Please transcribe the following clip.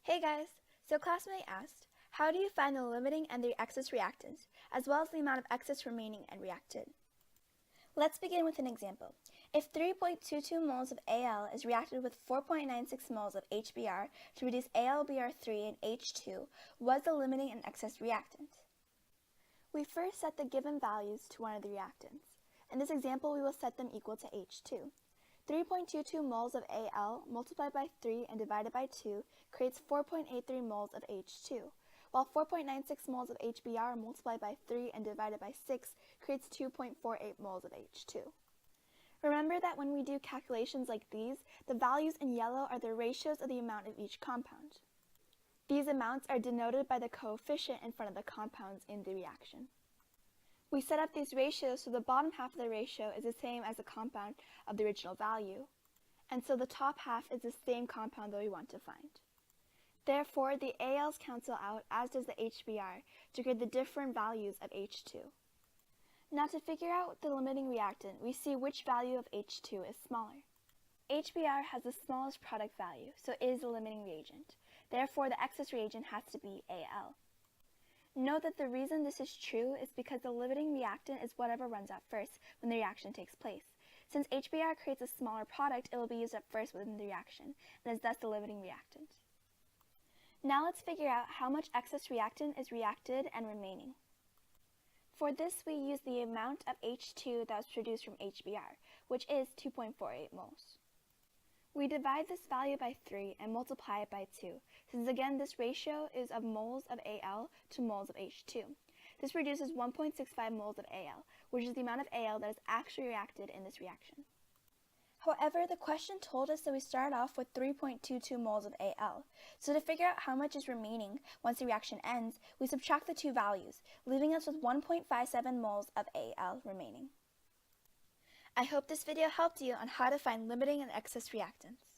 Hey guys! So classmate asked, how do you find the limiting and the excess reactant, as well as the amount of excess remaining and reacted? Let's begin with an example. If 3.22 moles of Al is reacted with 4.96 moles of HBr to produce AlBr3 and H2, what is the limiting and excess reactant? We first set the given values to one of the reactants. In this example, we will set them equal to H2. 3.22 moles of Al multiplied by 3 and divided by 2 creates 4.83 moles of H2, while 4.96 moles of HBr multiplied by 3 and divided by 6 creates 2.48 moles of H2. Remember that when we do calculations like these, the values in yellow are the ratios of the amount of each compound. These amounts are denoted by the coefficient in front of the compounds in the reaction. We set up these ratios so the bottom half of the ratio is the same as the compound of the original value, and so the top half is the same compound that we want to find. Therefore, the Als cancel out, as does the HBr, to create the different values of H2. Now to figure out the limiting reactant, we see which value of H2 is smaller. HBr has the smallest product value, so it is the limiting reagent. Therefore, the excess reagent has to be Al. Note that the reason this is true is because the limiting reactant is whatever runs out first when the reaction takes place. Since HBr creates a smaller product, it will be used up first within the reaction, and is thus the limiting reactant. Now let's figure out how much excess reactant is reacted and remaining. For this, we use the amount of H2 that was produced from HBr, which is 2.48 moles. We divide this value by 3 and multiply it by 2, since again this ratio is of moles of Al to moles of H2. This produces 1.65 moles of Al, which is the amount of Al that is actually reacted in this reaction. However, the question told us that we started off with 3.22 moles of Al, so to figure out how much is remaining once the reaction ends, we subtract the two values, leaving us with 1.57 moles of Al remaining. I hope this video helped you on how to find limiting and excess reactants.